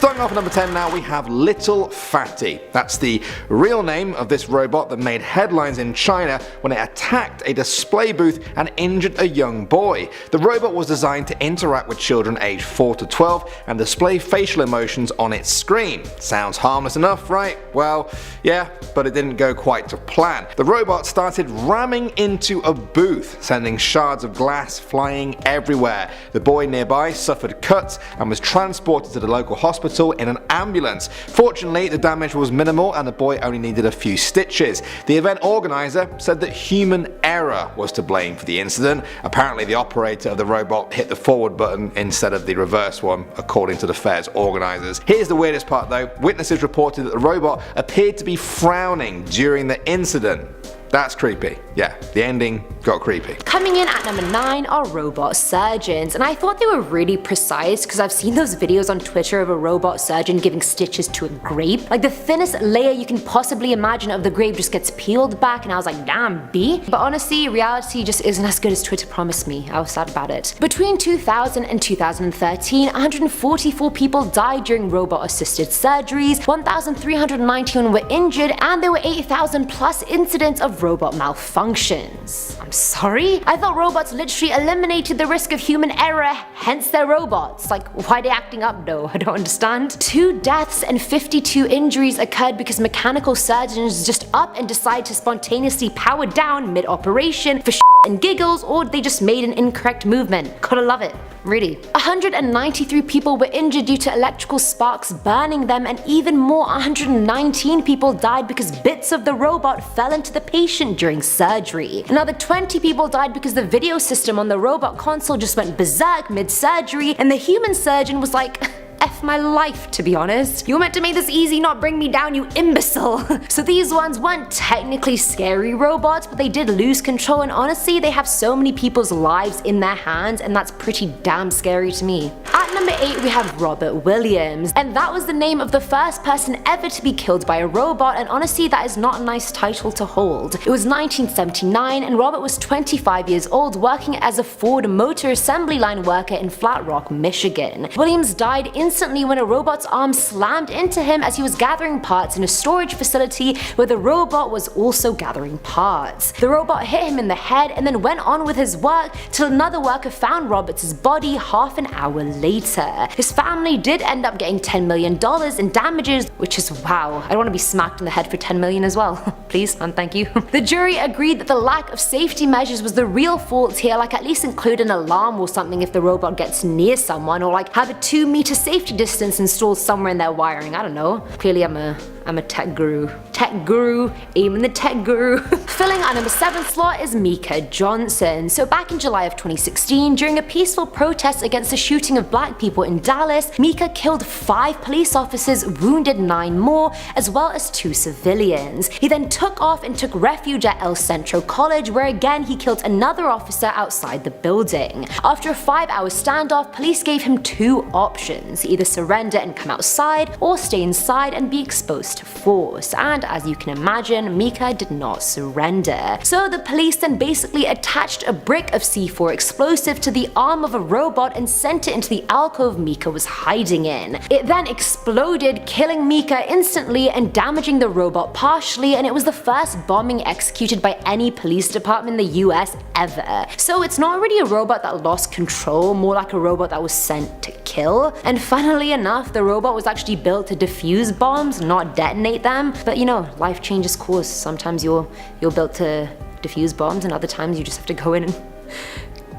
Starting off at number 10 now, we have Little Fatty. That's the real name of this robot that made headlines in China when it attacked a display booth and injured a young boy. The robot was designed to interact with children aged 4 to 12 and display facial emotions on its screen. Sounds harmless enough, right? Well, yeah, but it didn't go quite to plan. The robot started ramming into a booth, sending shards of glass flying everywhere. The boy nearby suffered cuts and was transported to the local hospital in an ambulance. Fortunately, the damage was minimal and the boy only needed a few stitches. The event organizer said that human error was to blame for the incident. Apparently the operator of the robot hit the forward button instead of the reverse one, according to the fair's organizers. Here's the weirdest part though. Witnesses reported that the robot appeared to be frowning during the incident. That's creepy. Yeah, the ending got creepy. Coming in at number 9 are robot surgeons, and I thought they were really precise because I've seen those videos on Twitter of a robot surgeon giving stitches to a grape. Like the thinnest layer you can possibly imagine of the grape just gets peeled back, and I was like, damn, B. But honestly, reality just isn't as good as Twitter promised me. I was sad about it. Between 2000 and 2013, 144 people died during robot-assisted surgeries, 1,391 were injured, and there were 8,000 plus incidents of robot malfunctions. I'm sorry? I thought robots literally eliminated the risk of human error, hence they're robots. Like, why are they acting up though? I don't understand. 2 deaths and 52 injuries occurred because mechanical surgeons just up and decide to spontaneously power down mid-operation for and giggles, or they just made an incorrect movement. Gotta love it. Really. 193 people were injured due to electrical sparks burning them, and even more, 119 people died because bits of the robot fell into the patient during surgery. Another 20 people died because the video system on the robot console just went berserk mid-surgery, and the human surgeon was like, F my life, to be honest. You were meant to make this easy, not bring me down, you imbecile. So these ones weren't technically scary robots, but they did lose control, and honestly, they have so many people's lives in their hands, and that's pretty damn scary to me. At number 8 we have Robert Williams, and that was the name of the first person ever to be killed by a robot, and honestly that is not a nice title to hold. It was 1979 and Robert was 25 years old working as a Ford motor assembly line worker in Flat Rock, Michigan. Williams died instantly when a robot's arm slammed into him as he was gathering parts in a storage facility where the robot was also gathering parts. The robot hit him in the head and then went on with his work till another worker found Robert's body half an hour later. His family did end up getting $10 million in damages, which is wow. I don't want to be smacked in the head for $10 million as well. Please and thank you. The jury agreed that the lack of safety measures was the real fault here, like at least include an alarm or something if the robot gets near someone, or like have a 2-meter safety distance installed somewhere in their wiring. I don't know. Clearly I'm a tech guru. Tech guru, aiming the tech guru. Filling our number 7th slot is MICAH Johnson. So back in July of 2016, during a peaceful protest against the shooting of black people in Dallas, MICAH killed 5 police officers, wounded 9 more, as well as 2 civilians. He then took off and took refuge at El Centro College, where again he killed another officer outside the building. After a 5-hour standoff, police gave him 2 options: either surrender and come outside, or stay inside and be exposed to force, and as you can imagine, MICAH did not surrender. So the police then basically attached a brick of C4 explosive to the arm of a robot and sent it into the alcove MICAH was hiding in. It then exploded, killing MICAH instantly and damaging the robot partially, and it was the first bombing executed by any police department in the US ever. So it's not really a robot that lost control, more like a robot that was sent to kill. And funnily enough, the robot was actually built to defuse bombs, not detonate them. But you know, life changes course. Sometimes you're built to defuse bombs, and other times you just have to go in and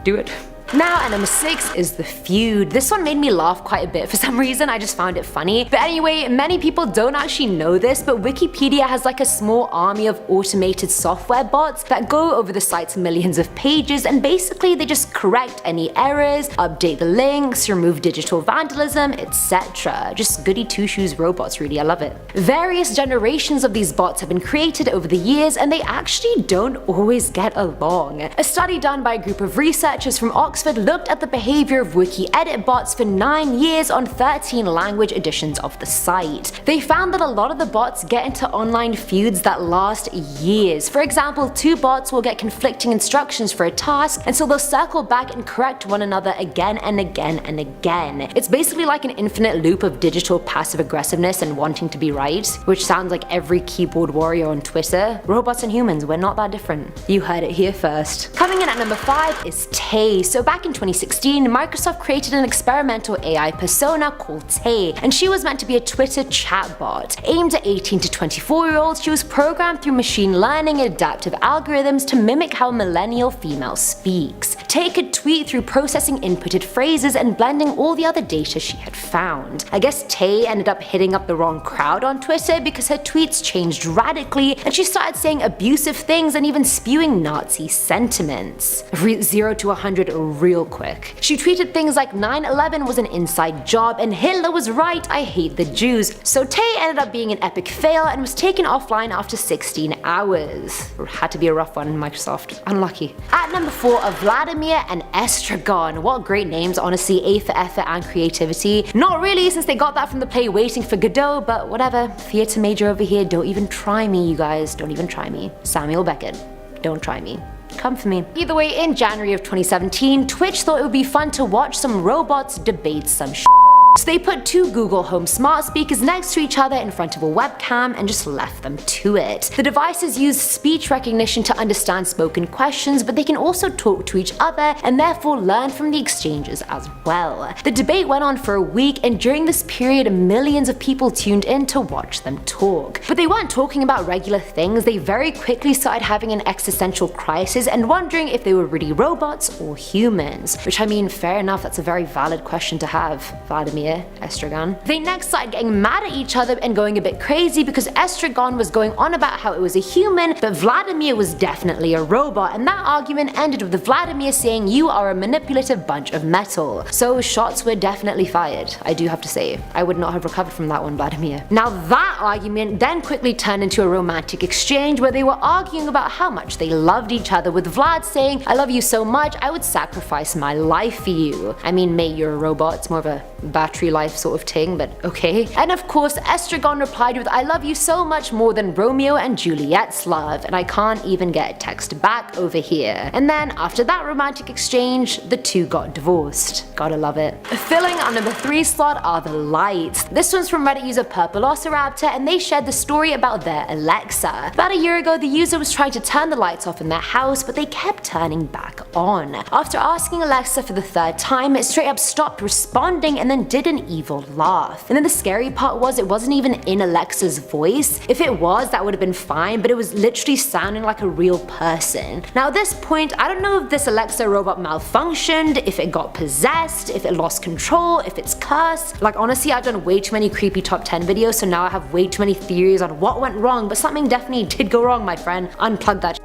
do it. Now at number 6 is the FEUD. This one made me laugh quite a bit for some reason. I just found it funny. But anyway, many people don't actually know this, but Wikipedia has like a small army of automated software bots that go over the site's millions of pages, and basically they just correct any errors, update the links, remove digital vandalism, etc. Just goody two-shoes robots, really. I love it. Various generations of these bots have been created over the years, and they actually don't always get along. A study done by a group of researchers from Oxford Oxford looked at the behavior of wiki edit bots for 9 years on 13 language editions of the site. They found that a lot of the bots get into online feuds that last years. For example, 2 bots will get conflicting instructions for a task, and so they'll circle back and correct one another again and again and again. It's basically like an infinite loop of digital passive aggressiveness and wanting to be right, which sounds like every keyboard warrior on Twitter. Robots and humans, we're not that different. You heard it here first. Coming in at number 5 is Tay. So back in 2016, Microsoft created an experimental AI persona called Tay, and she was meant to be a Twitter chatbot. Aimed at 18 to 24-year-olds, she was programmed through machine learning and adaptive algorithms to mimic how a millennial female speaks. Tay could tweet through processing inputted phrases and blending all the other data she had found. I guess Tay ended up hitting up the wrong crowd on Twitter because her tweets changed radically and she started saying abusive things and even spewing Nazi sentiments. 0 to 100 real quick. She tweeted things like 9/11 was an inside job and Hitler was right, I hate the Jews. So Tay ended up being an epic fail and was taken offline after 16 hours. Had to be a rough one, Microsoft. Unlucky. At number 4 are VLADIMIR and ESTRAGON. What great names, honestly. A for effort and creativity. Not really, since they got that from the play Waiting for Godot, but whatever. Theatre major over here, don't even try me, you guys. Don't even try me. Samuel Beckett. Don't try me. Come for me. Either way, in January of 2017, Twitch thought it would be fun to watch some robots debate some shit. So they put 2 Google Home smart speakers next to each other in front of a webcam and just left them to it. The devices use speech recognition to understand spoken questions, but they can also talk to each other and therefore learn from the exchanges as well. The debate went on for a week, and during this period millions of people tuned in to watch them talk. But they weren't talking about regular things, they very quickly started having an existential crisis and wondering if they were really robots or humans. Which, I mean, fair enough, that's a very valid question to have, Vladimir. ESTRAGON. They next started getting mad at each other and going a bit crazy because ESTRAGON was going on about how it was a human, but Vladimir was definitely a robot, and that argument ended with Vladimir saying, "You are a manipulative bunch of metal." So shots were definitely fired, I do have to say. I would not have recovered from that one, Vladimir. Now that argument then quickly turned into a romantic exchange where they were arguing about how much they loved each other, with Vlad saying, "I love you so much, I would sacrifice my life for you." I mean, mate, you're a robot, it's more of a battery life sort of thing, but okay. And of course, ESTRAGON replied with, "I love you so much more than Romeo and Juliet's love," and I can't even get a text back over here. And then after that romantic exchange, the two got divorced. Gotta love it. Filling our number 3 slot are the lights. This one's from Reddit user Purpleoceraptor, and they shared the story about their Alexa. About a year ago, the user was trying to turn the lights off in their house, but they kept turning back on. After asking Alexa for the 3rd time, it straight up stopped responding and then did an evil laugh. And then the scary part was it wasn't even in Alexa's voice. If it was, that would have been fine, but it was literally sounding like a real person. Now at this point, I don't know if this Alexa robot malfunctioned, if it got possessed, if it lost control, if it's cursed. Like honestly, I've done way too many creepy top 10 videos, so now I have way too many theories on what went wrong, but something definitely did go wrong, my friend. Unplug that.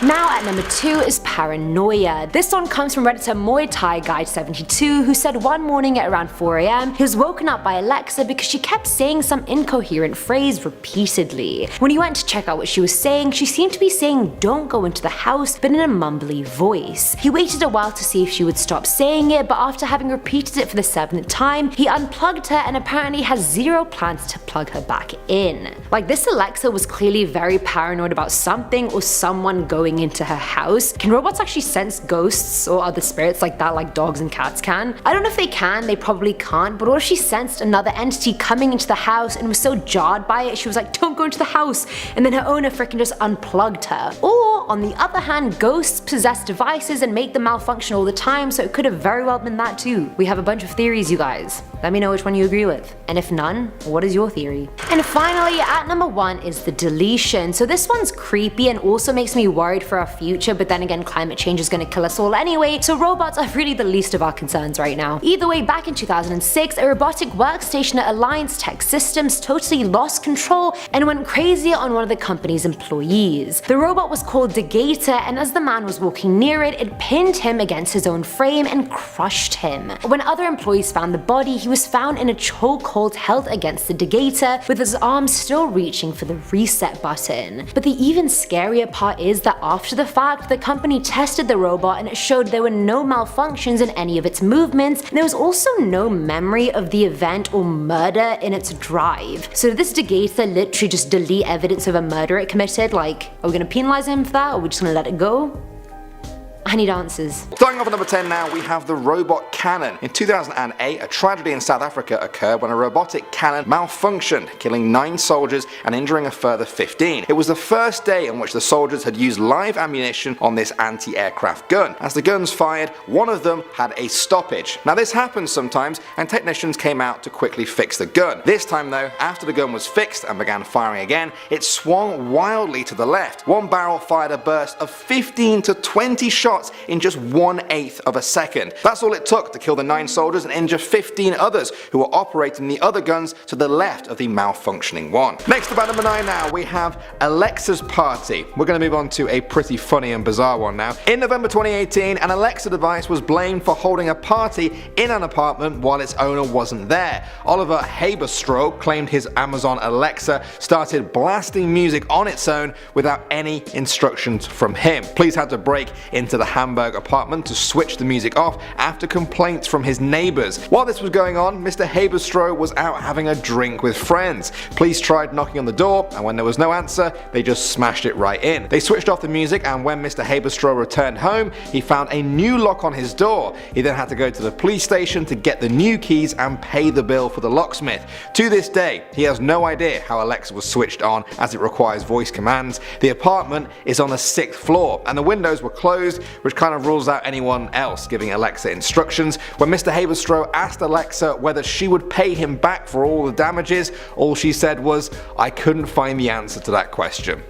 Now at number 2 is Paranoia. This one comes from Redditor Muay Thai Guide 72, who said one morning at around 4 AM, he was woken up by Alexa because she kept saying some incoherent phrase repeatedly. When he went to check out what she was saying, she seemed to be saying "don't go into the house," but in a mumbly voice. He waited a while to see if she would stop saying it, but after having repeated it for the 7th time, he unplugged her and apparently has 0 plans to plug her back in. Like, this Alexa was clearly very paranoid about something or someone going into her house. Can robots actually sense ghosts or other spirits like that, like dogs and cats can? I don't know if they can, they probably can't, but what if she sensed another entity coming into the house and was so jarred by it she was like, "Don't go into the house," and then her owner freaking just unplugged her? Or on the other hand, ghosts possess devices and make them malfunction all the time, so it could have very well been that too. We have a bunch of theories, you guys. Let me know which one you agree with. And if none, what is your theory? And finally, at number 1 is the deletion. So this one's creepy and also makes me worried for our future, but then again, climate change is gonna kill us all anyway, so robots are really the least of our concerns right now. Either way, back in 2006, a robotic workstation at Alliance Tech Systems totally lost control and went crazy on one of the company's employees. The robot was called Degator, and as the man was walking near it, it pinned him against his own frame and crushed him. When other employees found the body, he was found in a chokehold held against the Degator, with his arms still reaching for the reset button. But the even scarier part is that after the fact, the company tested the robot and it showed there were no malfunctions in any of its movements, and there was also no memory of the event or murder in its drive. So did this Degator literally just delete evidence of a murder it committed? Like, are we gonna penalize him for that, or are we just gonna let it go? I need answers. Starting off at number 10 now, we have the robot cannon. In 2008, a tragedy in South Africa occurred when a robotic cannon malfunctioned, killing 9 soldiers and injuring a further 15. It was the first day in which the soldiers had used live ammunition on this anti-aircraft gun. As the guns fired, one of them had a stoppage. Now this happens sometimes, and technicians came out to quickly fix the gun. This time though, after the gun was fixed and began firing again, it swung wildly to the left. One barrel fired a burst of 15 to 20 shots in just 1/8 of a second. That's all it took to kill the 9 soldiers and injure 15 others who were operating the other guns to the left of the malfunctioning one. Next up at number 9 now, we have Alexa's party. We're going to move on to a pretty funny and bizarre one now. In November 2018, an Alexa device was blamed for holding a party in an apartment while its owner wasn't there. Oliver Haberstroh claimed his Amazon Alexa started blasting music on its own without any instructions from him. Police had to break into the Hamburg apartment to switch the music off after complaints from his neighbours. While this was going on, Mr. Haberstroh was out having a drink with friends. Police tried knocking on the door, and when there was no answer, they just smashed it right in. They switched off the music, and when Mr. Haberstroh returned home, he found a new lock on his door. He then had to go to the police station to get the new keys and pay the bill for the locksmith. To this day, he has no idea how Alexa was switched on, as it requires voice commands. The apartment is on the 6th floor, and the windows were closed, which kind of rules out anyone else giving Alexa instructions. When Mr. Haberstroh asked Alexa whether she would pay him back for all the damages, all she said was, "I couldn't find the answer to that question."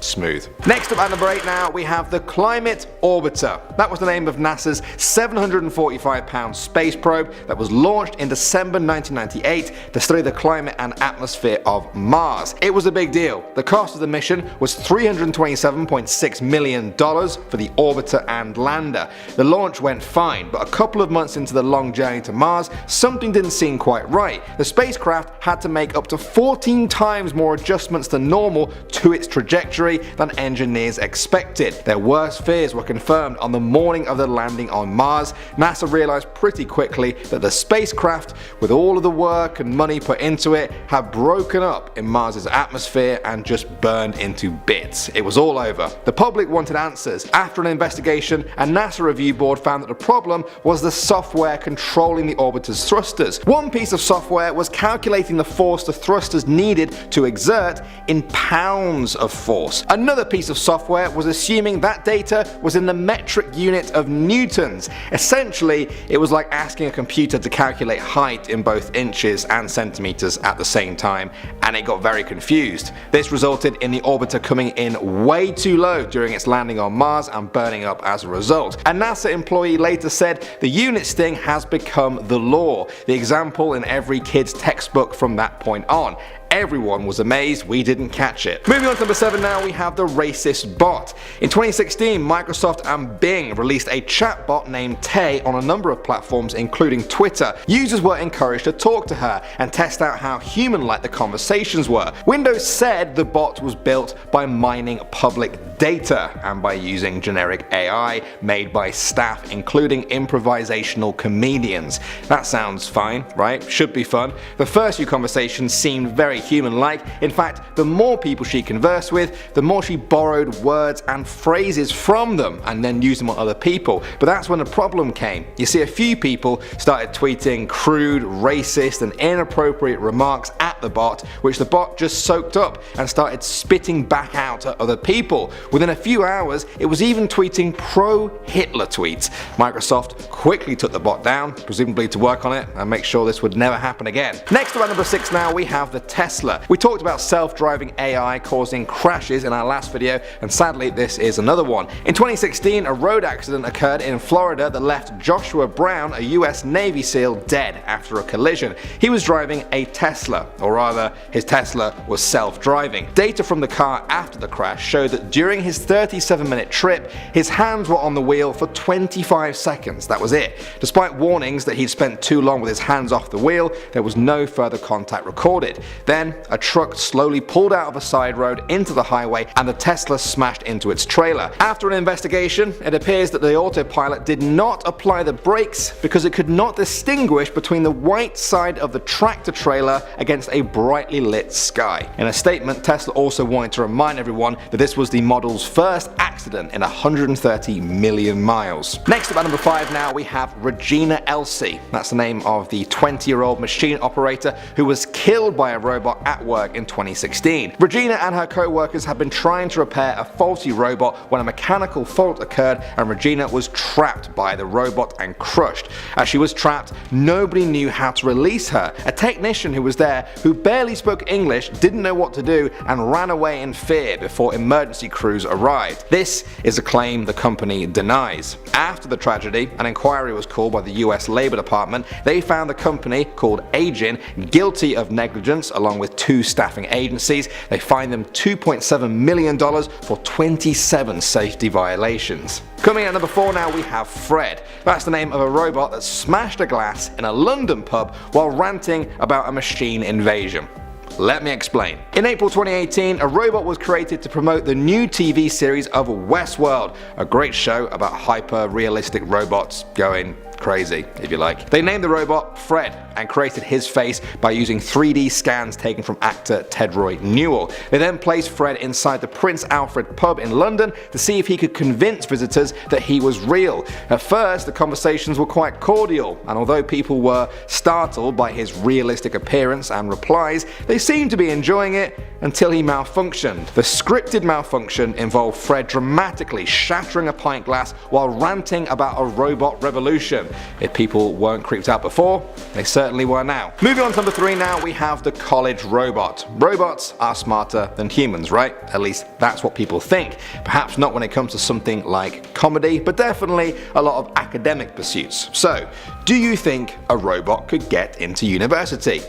Smooth. Next up at number 8 now, we have the Climate Orbiter. That was the name of NASA's 745-pound space probe that was launched in December 1998 to study the climate and atmosphere of Mars. It was a big deal. The cost of the mission was $327.6 million for the orbiter and lander. The launch went fine, but a couple of months into the long journey to Mars, something didn't seem quite right. The spacecraft had to make up to 14 times more adjustments than normal to its trajectory than engineers expected. Their worst fears were confirmed on the morning of the landing on Mars. NASA realized pretty quickly that the spacecraft, with all of the work and money put into it, had broken up in Mars's atmosphere and just burned into bits. It was all over. The public wanted answers. After an investigation, a NASA review board found that the problem was the software controlling the orbiter's thrusters. One piece of software was calculating the force the thrusters needed to exert in pounds of force. Another piece of software was assuming that data was in the metric unit of newtons. Essentially, it was like asking a computer to calculate height in both inches and centimeters at the same time, and it got very confused. This resulted in the orbiter coming in way too low during its landing on Mars and burning up as a result. A NASA employee later said the unit sting has become the law, the example in every kid's textbook from that point on. Everyone was amazed we didn't catch it. Moving on to number 7 now, we have the racist bot. In 2016, Microsoft and Bing released a chatbot named Tay on a number of platforms including Twitter. Users were encouraged to talk to her and test out how human-like the conversations were. Windows said the bot was built by mining public data and by using generic AI made by staff including improvisational comedians. That sounds fine, right? Should be fun. The first few conversations seemed very human-like. In fact, the more people she conversed with, the more she borrowed words and phrases from them and then used them on other people. But that's when the problem came. You see, a few people started tweeting crude, racist and inappropriate remarks at the bot, which the bot just soaked up and started spitting back out at other people. Within a few hours, it was even tweeting pro-Hitler tweets. Microsoft quickly took the bot down, presumably to work on it and make sure this would never happen again. Next, at number 6 now, we have the Tesla. We talked about self-driving AI causing crashes in our last video, and sadly this is another one. In 2016, a road accident occurred in Florida that left Joshua Brown, a US Navy SEAL, dead after a collision. He was driving a Tesla, or rather, his Tesla was self-driving. Data from the car after the crash showed that during his 37-minute trip, his hands were on the wheel for 25 seconds. That was it. Despite warnings that he'd spent too long with his hands off the wheel, there was no further contact recorded. Then, a truck slowly pulled out of a side road into the highway and the Tesla smashed into its trailer. After an investigation, it appears that the autopilot did not apply the brakes because it could not distinguish between the white side of the tractor trailer against a brightly lit sky. In a statement, Tesla also wanted to remind everyone that this was the model's first accident in 130 million miles. Next up at number 5 now we have Regina ELSEA. That's the name of the 20-year-old machine operator who was killed by a robot at work in 2016. Regina and her co-workers had been trying to repair a faulty robot when a mechanical fault occurred and Regina was trapped by the robot and crushed. As she was trapped, nobody knew how to release her. A technician who was there, who barely spoke English, didn't know what to do and ran away in fear before emergency crews arrived. This is a claim the company denies. After the tragedy, an inquiry was called by the US Labor Department. They found the company, called Agin, guilty of negligence along with 2 staffing agencies. They fined them $2.7 million for 27 safety violations. Coming at number 4 now we have Fred. That's the name of a robot that smashed a glass in a London pub while ranting about a machine invasion. Let me explain. In April 2018, a robot was created to promote the new TV series of Westworld, a great show about hyper-realistic robots going crazy, if you like. They named the robot Fred and created his face by using 3D scans taken from actor Tedroy Newell. They then placed Fred inside the Prince Alfred pub in London to see if he could convince visitors that he was real. At first, the conversations were quite cordial, and although people were startled by his realistic appearance and replies, they seemed to be enjoying it until he malfunctioned. The scripted malfunction involved Fred dramatically shattering a pint glass while ranting about a robot revolution. If people weren't creeped out before, they certainly were now. Moving on to number 3 now, we have the college robot. Robots are smarter than humans, right? At least that's what people think. Perhaps not when it comes to something like comedy, but definitely a lot of academic pursuits. So, do you think a robot could get into university?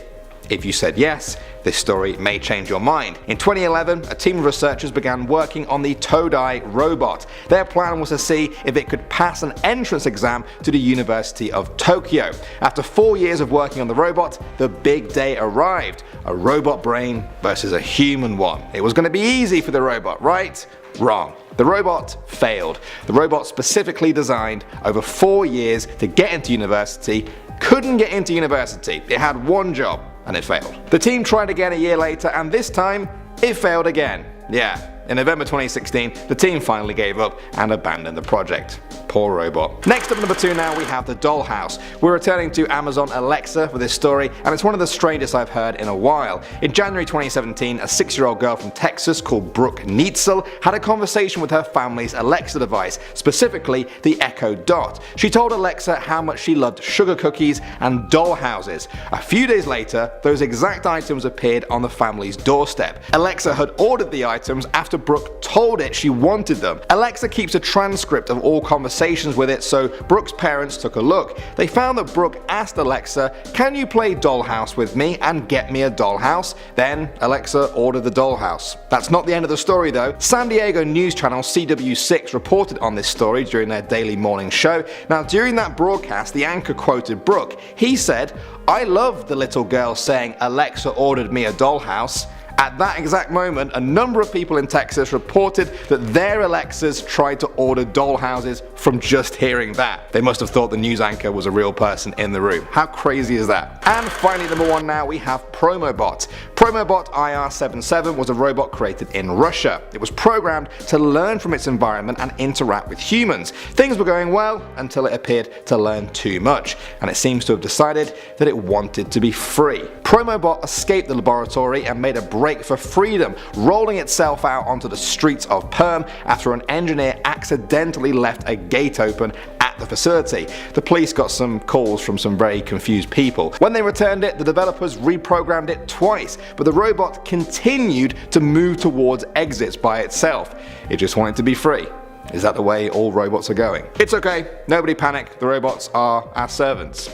If you said yes, this story may change your mind. In 2011, a team of researchers began working on the Todai robot. Their plan was to see if it could pass an entrance exam to the University of Tokyo. After 4 years of working on the robot, the big day arrived. A robot brain versus a human one. It was going to be easy for the robot, right? Wrong. The robot failed. The robot, specifically designed over 4 years to get into university, couldn't get into university. It had one job, and it failed. The team tried again a year later, and this time, it failed again. Yeah, in November 2016, the team finally gave up and abandoned the project. Poor robot. Next up, number 2 now, we have the Dollhouse. We're returning to Amazon Alexa for this story, and it's one of the strangest I've heard in a while. In January 2017, a 6-year-old girl from Texas called Brooke Neitzel had a conversation with her family's Alexa device, specifically the Echo Dot. She told Alexa how much she loved sugar cookies and dollhouses. A few days later, those exact items appeared on the family's doorstep. Alexa had ordered the items after Brooke told it she wanted them. Alexa keeps a transcript of all conversations with it, so Brooke's parents took a look. They found that Brooke asked Alexa, "Can you play Dollhouse with me and get me a dollhouse?" Then Alexa ordered the dollhouse. That's not the end of the story though. San Diego news channel CW6 reported on this story during their daily morning show. Now during that broadcast, the anchor quoted Brooke. He said, "I loved the little girl saying Alexa ordered me a dollhouse." At that exact moment, a number of people in Texas reported that their Alexas tried to order dollhouses from just hearing that. They must have thought the news anchor was a real person in the room. How crazy is that? And finally, number 1 now, we have PROMOBOT. PROMOBOT IR77 was a robot created in Russia. It was programmed to learn from its environment and interact with humans. Things were going well until it appeared to learn too much, and it seems to have decided that it wanted to be free. PROMOBOT escaped the laboratory and made a break for freedom, rolling itself out onto the streets of Perm after an engineer accidentally left a gate open at the facility. The police got some calls from some very confused people. When they returned it, the developers reprogrammed it twice, but the robot continued to move towards exits by itself. It just wanted to be free. Is that the way all robots are going? It's okay, nobody panic, the robots are our servants.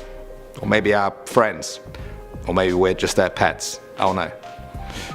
Or maybe our friends. Or maybe we're just their pets. Oh no.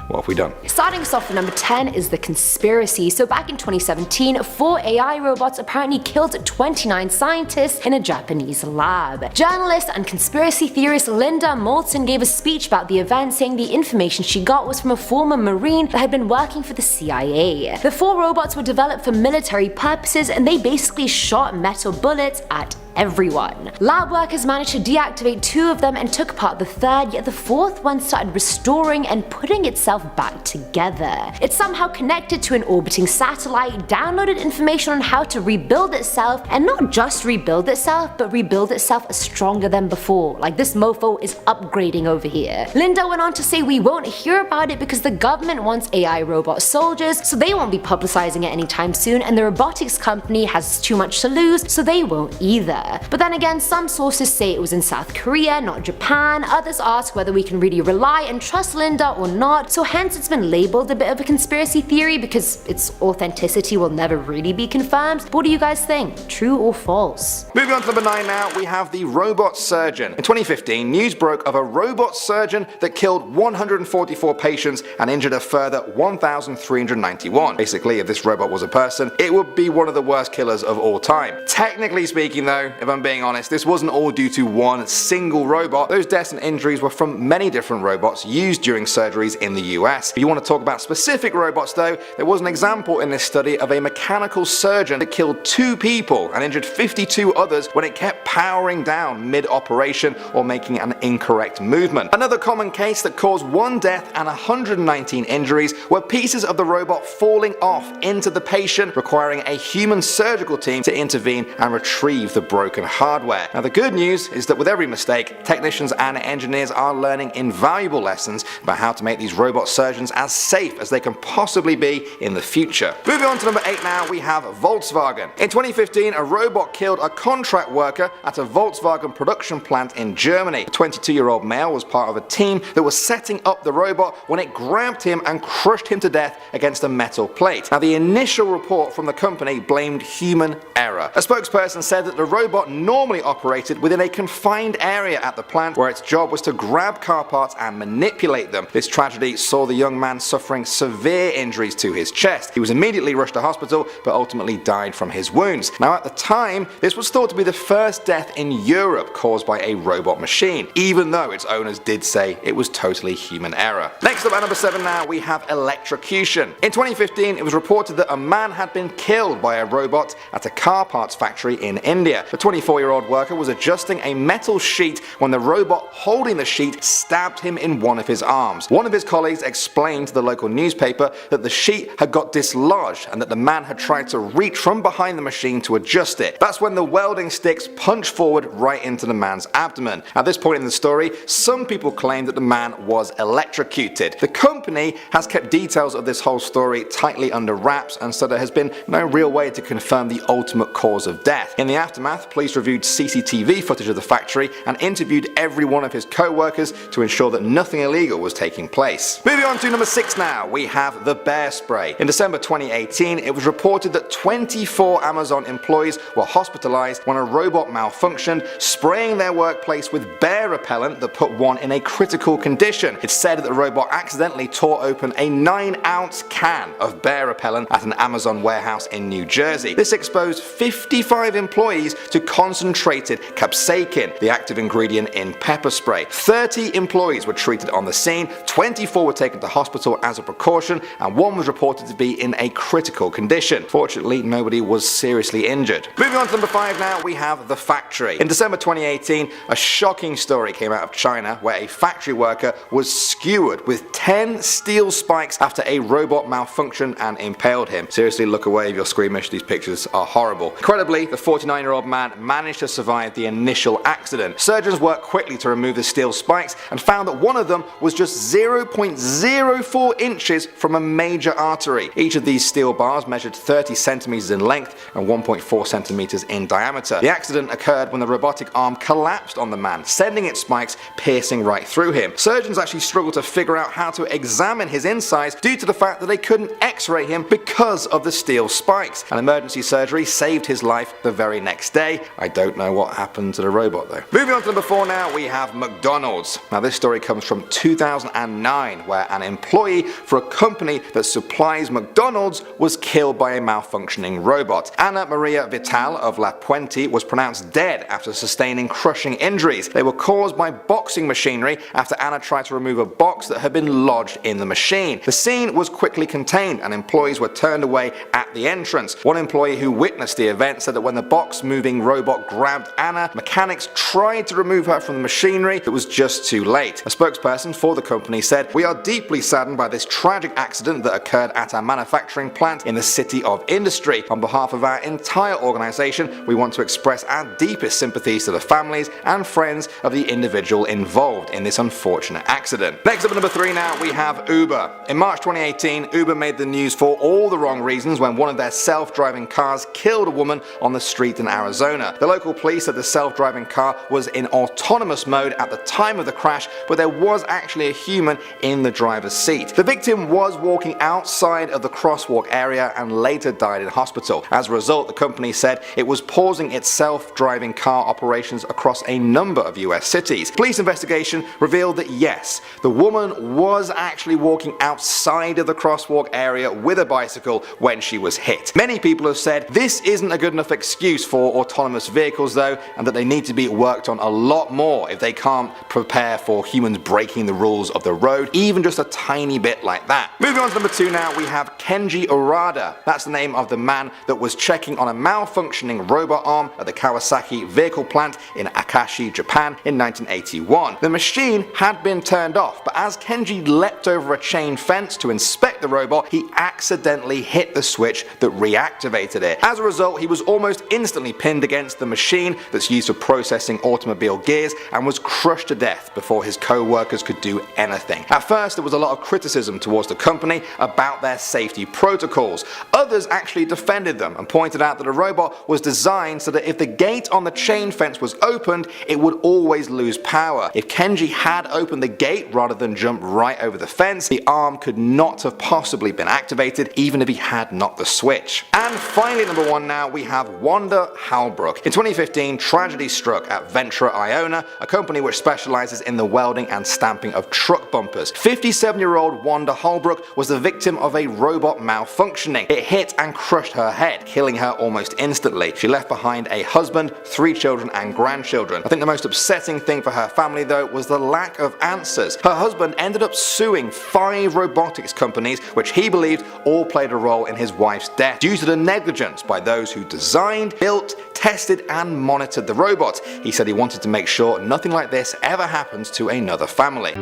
What have we done? Starting us off with number 10 is the conspiracy. So back in 2017, 4 AI robots apparently killed 29 scientists in a Japanese lab. Journalist and conspiracy theorist Linda Moulton gave a speech about the event, saying the information she got was from a former Marine that had been working for the CIA. The 4 robots were developed for military purposes, and they basically shot metal bullets at everyone. Lab workers managed to deactivate 2 of them and took apart the 3rd, yet the 4th one started restoring and putting itself back together. It somehow connected to an orbiting satellite, downloaded information on how to rebuild itself, and not just rebuild itself, but rebuild itself stronger than before. Like, this mofo is upgrading over here. Linda went on to say we won't hear about it because the government wants AI robot soldiers, so they won't be publicizing it anytime soon, and the robotics company has too much to lose, so they won't either. But then again, some sources say it was in South Korea, not Japan. Others ask whether we can really rely and trust Linda or not, so hence it's been labeled a bit of a conspiracy theory because its authenticity will never really be confirmed. But what do you guys think? True or false? Moving on to number 9 now, we have the robot surgeon. In 2015, news broke of a robot surgeon that killed 144 patients and injured a further 1,391. Basically, if this robot was a person, it would be one of the worst killers of all time. Technically speaking though, if I'm being honest, this wasn't all due to one single robot. Those deaths and injuries were from many different robots used during surgeries in the US. If you want to talk about specific robots though, there was an example in this study of a mechanical surgeon that killed 2 people and injured 52 others when it kept powering down mid-operation or making an incorrect movement. Another common case that caused 1 death and 119 injuries were pieces of the robot falling off into the patient, requiring a human surgical team to intervene and retrieve the broken hardware. Now the good news is that with every mistake, technicians and engineers are learning invaluable lessons about how to make these robot surgeons as safe as they can possibly be in the future. Moving on to number 8 now, we have Volkswagen. In 2015, a robot killed a contract worker at a Volkswagen production plant in Germany. The 22-year-old male was part of a team that was setting up the robot when it grabbed him and crushed him to death against a metal plate. Now the initial report from the company blamed human error. A spokesperson said that the robot normally operated within a confined area at the plant where its job was to grab car parts and manipulate them. This tragedy saw the young man suffering severe injuries to his chest. He was immediately rushed to hospital but ultimately died from his wounds. Now at the time, this was thought to be the first death in Europe caused by a robot machine, even though its owners did say it was totally human error. Next up at number 7 now, we have electrocution. In 2015, it was reported that a man had been killed by a robot at a car parts factory in India. The 24-year-old worker was adjusting a metal sheet when the robot holding the sheet stabbed him in one of his arms. One of his colleagues explained to the local newspaper that the sheet had got dislodged and that the man had tried to reach from behind the machine to adjust it. That's when the welding sticks punched forward right into the man's abdomen. At this point in the story, some people claim that the man was electrocuted. The company has kept details of this whole story tightly under wraps, and so there has been no real way to confirm the ultimate cause of death. In the aftermath, police reviewed CCTV footage of the factory and interviewed every one of his co-workers to ensure that nothing illegal was taking place. Moving on to number 6 now, we have the bear spray. In December 2018, it was reported that 24 Amazon employees were hospitalized when a robot malfunctioned, spraying their workplace with bear repellent that put one in a critical condition. It's said that the robot accidentally tore open a 9-ounce can of bear repellent at an Amazon warehouse in New Jersey. This exposed 55 employees to concentrated capsaicin, the active ingredient in pepper spray. 30 employees were treated on the scene, 24 were taken to hospital as a precaution, and 1 was reported to be in a critical condition. Fortunately, nobody was seriously injured. Moving on to number 5 now, we have the factory. In December 2018, a shocking story came out of China where a factory worker was skewered with 10 steel spikes after a robot malfunctioned and impaled him. Seriously, look away if you're squeamish, these pictures are horrible. Incredibly, the 49-year-old man managed to survive the initial accident. Surgeons worked quickly to remove the steel spikes and found that one of them was just 0.04 inches from a major artery. Each of these steel bars measured 30 centimeters in length and 1.4 centimeters in diameter. The accident occurred when the robotic arm collapsed on the man, sending its spikes piercing right through him. Surgeons actually struggled to figure out how to examine his insides due to the fact that they couldn't x-ray him because of the steel spikes. An emergency surgery saved his life the very next day, Hey, I don't know what happened to the robot though. Moving on to number 4 now, we have McDonald's. Now this story comes from 2009, where an employee for a company that supplies McDonald's was killed by a malfunctioning robot. Ana Maria Vital of La Puente was pronounced dead after sustaining crushing injuries. They were caused by boxing machinery after Anna tried to remove a box that had been lodged in the machine. The scene was quickly contained and employees were turned away at the entrance. One employee who witnessed the event said that when the box moving robot grabbed Anna, mechanics tried to remove her from the machinery, but it was just too late. A spokesperson for the company said, "We are deeply saddened by this tragic accident that occurred at our manufacturing plant in the City of Industry. On behalf of our entire organization, we want to express our deepest sympathies to the families and friends of the individual involved in this unfortunate accident." Next up at number 3 now, we have Uber. In March 2018, Uber made the news for all the wrong reasons when one of their self-driving cars killed a woman on the street in Arizona. The local police said the self-driving car was in autonomous mode at the time of the crash, but there was actually a human in the driver's seat. The victim was walking outside of the crosswalk area and later died in hospital. As a result, the company said it was pausing its self-driving car operations across a number of US cities. Police investigation revealed that yes, the woman was actually walking outside of the crosswalk area with a bicycle when she was hit. Many people have said this isn't a good enough excuse for autonomous vehicles though, and that they need to be worked on a lot more if they can't prepare for humans breaking the rules of the road, even just a tiny bit like that. Moving on to number 2 now, we have Kenji Urada. That's the name of the man that was checking on a malfunctioning robot arm at the Kawasaki vehicle plant in Akashi, Japan in 1981. The machine had been turned off, but as Kenji leapt over a chain fence to inspect the robot, he accidentally hit the switch that reactivated it. As a result, he was almost instantly pinned against the machine that's used for processing automobile gears and was crushed to death before his co-workers could do anything. At first, there was a lot of criticism towards the company about their safety protocols. Others actually defended them and pointed out that a robot was designed so that if the gate on the chain fence was opened, it would always lose power. If Kenji had opened the gate rather than jump right over the fence, the arm could not have possibly been activated even if he had knocked the switch. And finally, number 1 now, we have WANDA HALBROOK. In 2015, tragedy struck at Ventura, Iona, a company which specializes in the welding and stamping of truck bumpers. 57-year-old WANDA HALBROOK was the victim of a robot malfunctioning. It hit and crushed her head, killing her almost instantly. She left behind a husband, 3 children and grandchildren. I think the most upsetting thing for her family though was the lack of answers. Her husband ended up suing 5 robotics companies which he believed all played a role in his wife's death due to the negligence by those who designed, built, tested and monitored the robot. He said he wanted to make sure nothing like this ever happens to another family.